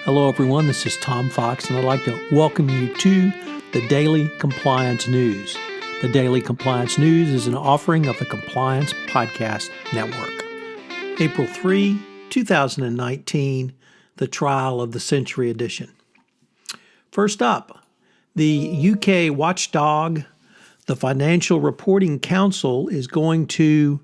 Hello, everyone. This is Tom Fox, and I'd like to welcome you to the Daily Compliance News. The Daily Compliance News is an offering of the Compliance Podcast Network. April 3, 2019, the Trial of the Century Edition. First up, the UK watchdog, the Financial Reporting Council, is going to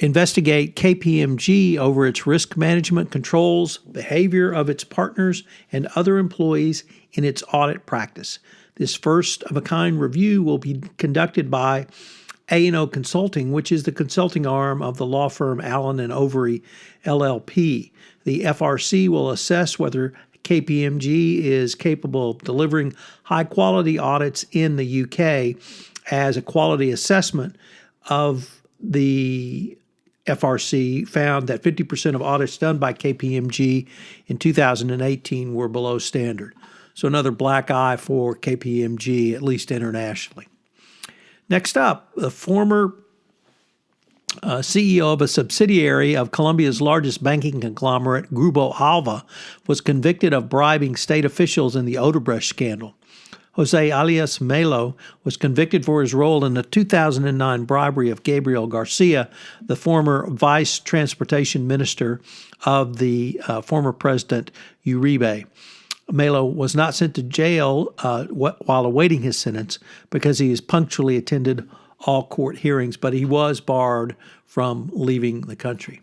investigate KPMG over its risk management controls, behavior of its partners, and other employees in its audit practice. This first-of-a-kind review will be conducted by A&O Consulting, which is the consulting arm of the law firm Allen & Overy, LLP. The FRC will assess whether KPMG is capable of delivering high-quality audits in the UK as a quality assessment of the FRC found that 50% of audits done by KPMG in 2018 were below standard. So another black eye for KPMG, at least internationally. Next up, the former CEO of a subsidiary of Colombia's largest banking conglomerate, Grupo Alva, was convicted of bribing state officials in the Odebrecht scandal. Jose alias Melo was convicted for his role in the 2009 bribery of Gabriel Garcia, the former vice transportation minister of the former president Uribe. Melo was not sent to jail while awaiting his sentence because he has punctually attended all court hearings, but he was barred from leaving the country.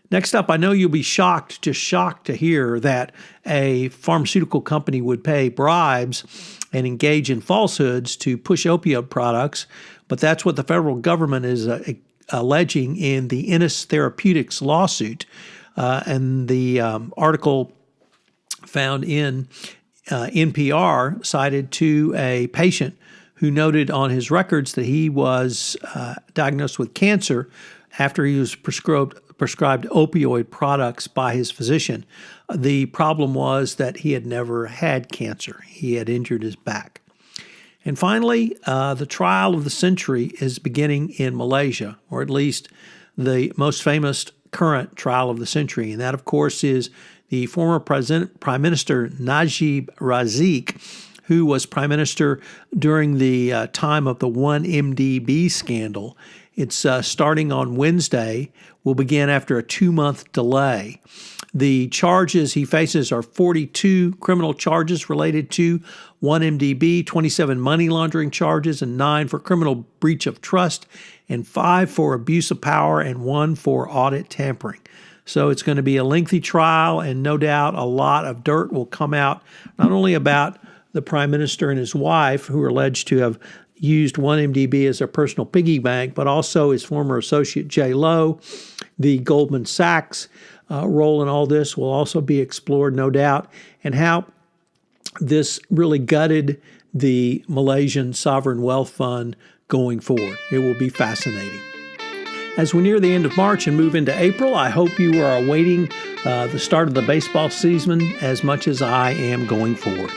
Next up, I know you'll be shocked to hear that a pharmaceutical company would pay bribes and engage in falsehoods to push opioid products, but that's what the federal government is alleging in the Innis Therapeutics lawsuit. And the article found in NPR cited to a patient who noted on his records that he was diagnosed with cancer after he was prescribed opioid products by his physician. The problem was that he had never had cancer. He had injured his back. And finally, the trial of the century is beginning in Malaysia, or at least the most famous current trial of the century. And that, of course, is the former Prime Minister Najib Razak, who was Prime Minister during the time of the 1MDB scandal. It's starting on Wednesday, will begin after a 2-month delay. The charges he faces are 42 criminal charges related to 1MDB, 27 money laundering charges, and 9 for criminal breach of trust, and 5 for abuse of power, and 1 for audit tampering. So it's going to be a lengthy trial, and no doubt a lot of dirt will come out, not only about the Prime Minister and his wife, who are alleged to have used 1MDB as their personal piggy bank, but also his former associate J. Lo. The Goldman Sachs role in all this will also be explored, no doubt, and how this really gutted the Malaysian Sovereign Wealth Fund going forward. It will be fascinating. As we near the end of March and move into April, I hope you are awaiting the start of the baseball season as much as I am going forward.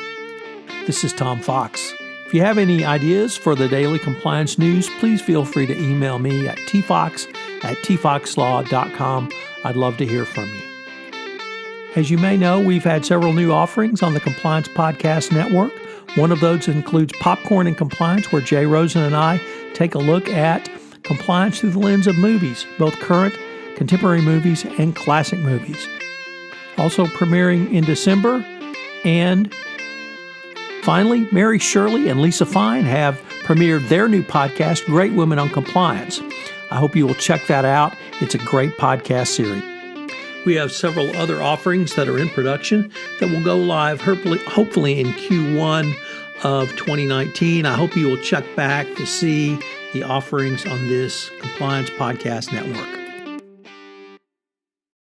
This is Tom Fox. If you have any ideas for the Daily Compliance News, please feel free to email me at tfox@tfoxlaw.com. I'd love to hear from you. As you may know, we've had several new offerings on the Compliance Podcast Network. One of those includes Popcorn and Compliance, where Jay Rosen and I take a look at compliance through the lens of movies, both current, contemporary movies, and classic movies. Also premiering in December. And finally, Mary Shirley and Lisa Fine have premiered their new podcast, Great Women on Compliance. I hope you will check that out. It's a great podcast series. We have several other offerings that are in production that will go live hopefully in Q1 of 2019. I hope you will check back to see the offerings on this Compliance Podcast Network.